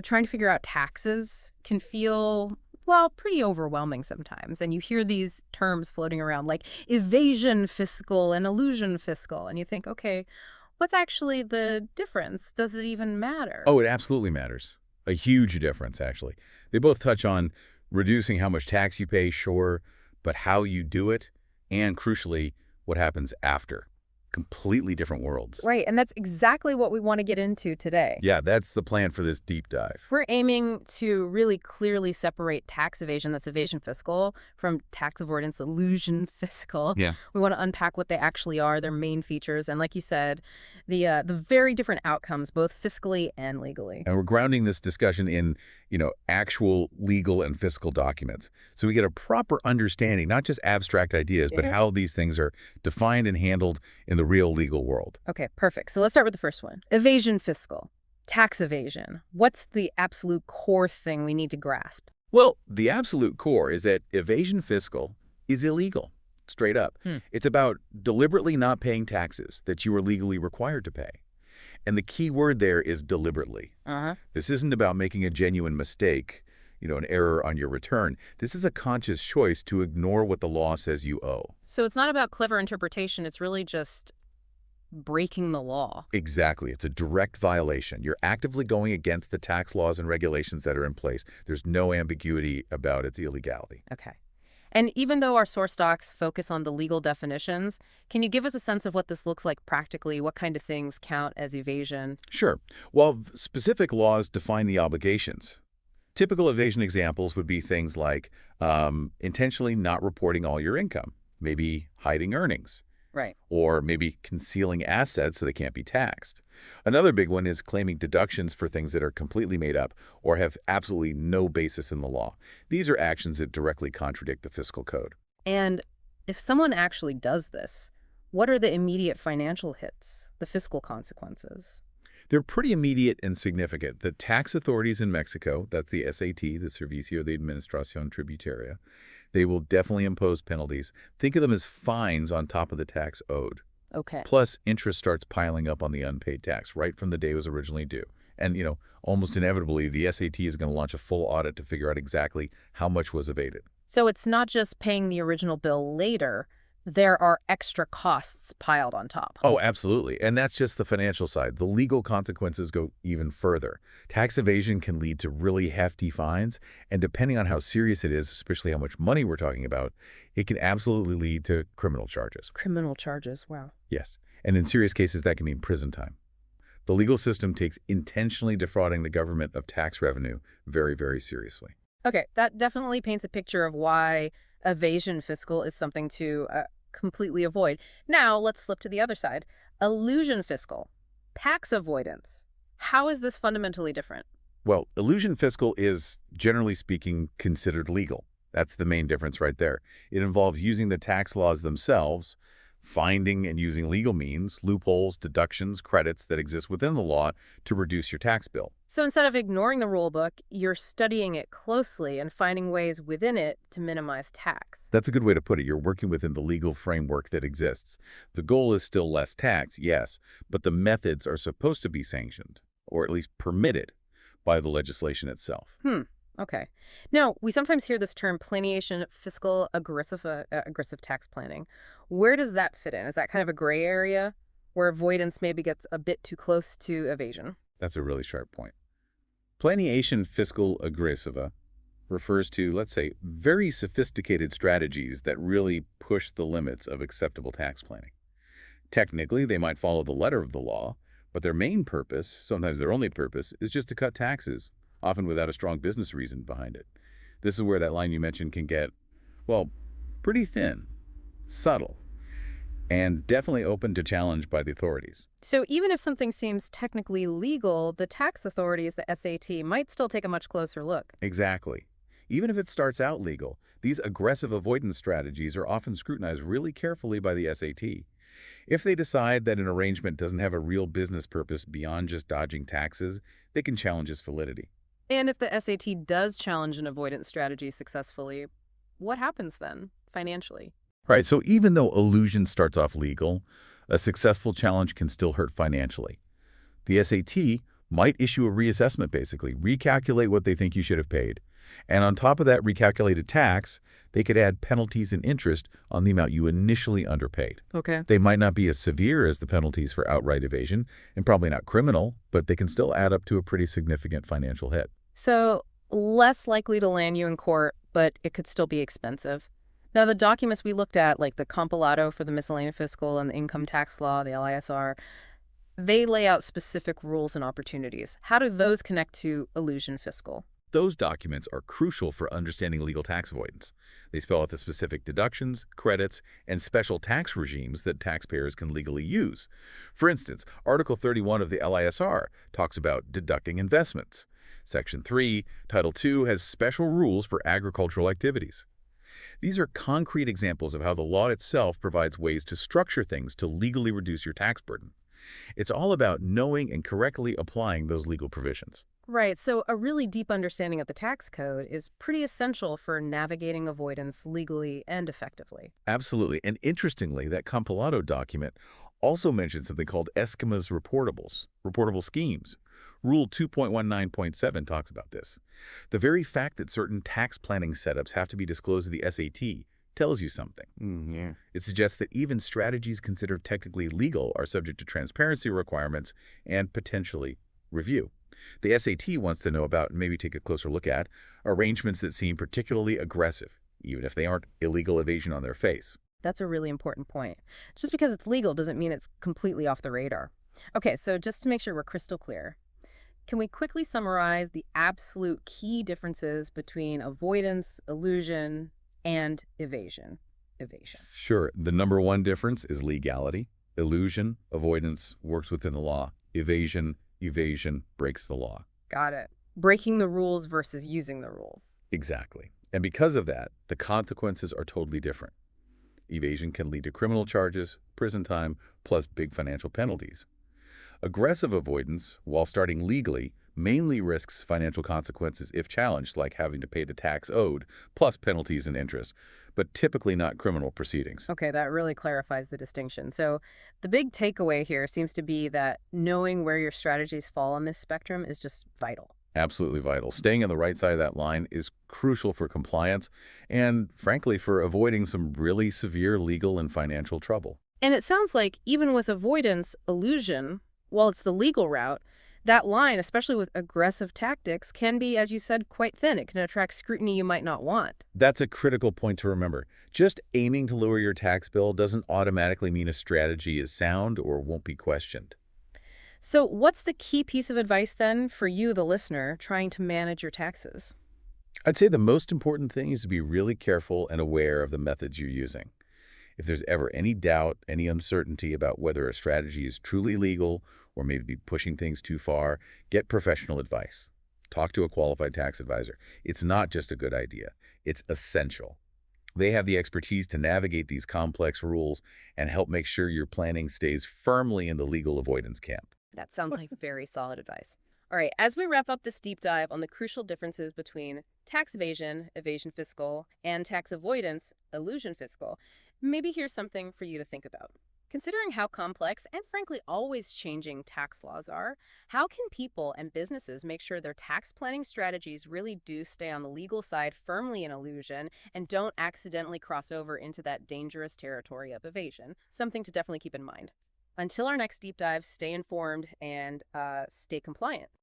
Trying to figure out taxes can feel, well, pretty overwhelming sometimes. And you hear these terms floating around like evasion fiscal and elusion fiscal. And you think, okay, what's actually the difference? Does it even matter? Oh, it absolutely matters. A huge difference, actually. They both touch on reducing how much tax you pay, sure, but how you do it, and crucially, what happens after. Completely different worlds. Right. And that's exactly what we want to get into today. Yeah, that's the plan for this deep dive. We're aiming to really clearly separate tax evasion, that's evasion fiscal, from tax avoidance, elusion fiscal. Yeah. We want to unpack what they actually are, their main features, and like you said, the very different outcomes, both fiscally and legally. And we're grounding this discussion in, actual legal and fiscal documents. So we get a proper understanding, not just abstract ideas, but how these things are defined and handled in the real legal world. Okay, perfect. So let's start with the first one. Evasion fiscal, tax evasion. What's the absolute core thing we need to grasp? Well, the absolute core is that evasion fiscal is illegal, straight up. It's about deliberately not paying taxes that you are legally required to pay. And the key word there is deliberately. This isn't about making a genuine mistake, an error on your return. This is a conscious choice to ignore what the law says you owe. So it's not about clever interpretation. It's really just breaking the law. Exactly. It's a direct violation. You're actively going against the tax laws and regulations that are in place. There's no ambiguity about its illegality. Okay. And even though our source docs focus on the legal definitions, can you give us a sense of what this looks like practically? What kind of things count as evasion? Sure. While specific laws define the obligations, typical evasion examples would be things like intentionally not reporting all your income, maybe hiding earnings, Right. or maybe concealing assets so they can't be taxed. Another big one is claiming deductions for things that are completely made up or have absolutely no basis in the law. These are actions that directly contradict the fiscal code. And if someone actually does this, what are the immediate financial hits, the fiscal consequences? They're pretty immediate and significant. The tax authorities in Mexico, that's the SAT, the Servicio de Administración Tributaria, they will definitely impose penalties. Think of them as fines on top of the tax owed. Okay. Plus, interest starts piling up on the unpaid tax right from the day it was originally due. And, almost inevitably, the SAT is going to launch a full audit to figure out exactly how much was evaded. So it's not just paying the original bill later. There are extra costs piled on top. Oh, absolutely. And that's just the financial side. The legal consequences go even further. Tax evasion can lead to really hefty fines, and depending on how serious it is, especially how much money we're talking about, it can absolutely lead to criminal charges. Criminal charges, wow. Yes. And in serious cases, that can mean prison time. The legal system takes intentionally defrauding the government of tax revenue very, very seriously. Okay, that definitely paints a picture of why evasion fiscal is something to completely avoid. Now, let's flip to the other side. Elusion fiscal, tax avoidance. How is this fundamentally different? Well, elusion fiscal is, generally speaking, considered legal. That's the main difference right there. It involves using the tax laws themselves, finding and using legal means, loopholes, deductions, credits that exist within the law to reduce your tax bill. So instead of ignoring the rule book, you're studying it closely and finding ways within it to minimize tax. That's a good way to put it. You're working within the legal framework that exists. The goal is still less tax, yes, but the methods are supposed to be sanctioned, or at least permitted, by the legislation itself. Okay. Now, we sometimes hear this term planation fiscal aggressive tax planning. Where does that fit in? Is that kind of a gray area where avoidance maybe gets a bit too close to evasion? That's a really sharp point. Planation fiscal aggressiva refers to, let's say, very sophisticated strategies that really push the limits of acceptable tax planning. Technically, they might follow the letter of the law, but their main purpose, sometimes their only purpose, is just to cut taxes, often without a strong business reason behind it. This is where that line you mentioned can get, well, pretty thin, subtle, and definitely open to challenge by the authorities. So even if something seems technically legal, the tax authorities, the SAT, might still take a much closer look. Exactly. Even if it starts out legal, these aggressive avoidance strategies are often scrutinized really carefully by the SAT. If they decide that an arrangement doesn't have a real business purpose beyond just dodging taxes, they can challenge its validity. And if the SAT does challenge an avoidance strategy successfully, what happens then, financially? Right, so even though elusion starts off legal, a successful challenge can still hurt financially. The SAT might issue a reassessment, basically, recalculate what they think you should have paid. And on top of that recalculated tax, they could add penalties and interest on the amount you initially underpaid. Okay. They might not be as severe as the penalties for outright evasion, and probably not criminal, but they can still add up to a pretty significant financial hit. So less likely to land you in court, but it could still be expensive. Now, the documents we looked at, like the compilado for the miscellaneous fiscal and the income tax law, the LISR, they lay out specific rules and opportunities. How do those connect to elusion fiscal? Those documents are crucial for understanding legal tax avoidance. They spell out the specific deductions, credits, and special tax regimes that taxpayers can legally use. For instance, Article 31 of the LISR talks about deducting investments. Section 3, Title 2 has special rules for agricultural activities. These are concrete examples of how the law itself provides ways to structure things to legally reduce your tax burden. It's all about knowing and correctly applying those legal provisions. Right, so a really deep understanding of the tax code is pretty essential for navigating avoidance legally and effectively. Absolutely. And interestingly, that compilado document also mentions something called Eskimos reportables, reportable schemes. Rule 2.19.7 talks about this. The very fact that certain tax planning setups have to be disclosed to the SAT tells you something. Yeah. It suggests that even strategies considered technically legal are subject to transparency requirements and potentially review. The SAT wants to know about and maybe take a closer look at arrangements that seem particularly aggressive, even if they aren't illegal evasion on their face. That's a really important point. Just because it's legal doesn't mean it's completely off the radar. Okay, so just to make sure we're crystal clear, can we quickly summarize the absolute key differences between avoidance, elusion, and evasion? Evasion. Sure, the number one difference is legality. Elusion, avoidance, works within the law. Evasion breaks the law. Got it. Breaking the rules versus using the rules. Exactly. And because of that, the consequences are totally different. Evasion can lead to criminal charges, prison time, plus big financial penalties. Aggressive avoidance, while starting legally, mainly risks financial consequences if challenged, like having to pay the tax owed, plus penalties and interest, but typically not criminal proceedings. Okay, that really clarifies the distinction. So the big takeaway here seems to be that knowing where your strategies fall on this spectrum is just vital. Absolutely vital. Staying on the right side of that line is crucial for compliance and, frankly, for avoiding some really severe legal and financial trouble. And it sounds like even with avoidance, elusion, while it's the legal route, that line, especially with aggressive tactics, can be, as you said, quite thin. It can attract scrutiny you might not want. That's a critical point to remember. Just aiming to lower your tax bill doesn't automatically mean a strategy is sound or won't be questioned. So what's the key piece of advice then for you, the listener, trying to manage your taxes? I'd say the most important thing is to be really careful and aware of the methods you're using. If there's ever any doubt, any uncertainty about whether a strategy is truly legal or maybe pushing things too far, get professional advice. Talk to a qualified tax advisor. It's not just a good idea. It's essential. They have the expertise to navigate these complex rules and help make sure your planning stays firmly in the legal avoidance camp. That sounds like very solid advice. All right, as we wrap up this deep dive on the crucial differences between tax evasion, evasion fiscal, and tax avoidance, elusion fiscal, maybe here's something for you to think about. Considering how complex and frankly always changing tax laws are, how can people and businesses make sure their tax planning strategies really do stay on the legal side firmly in elusion and don't accidentally cross over into that dangerous territory of evasion? Something to definitely keep in mind. Until our next deep dive, stay informed and stay compliant.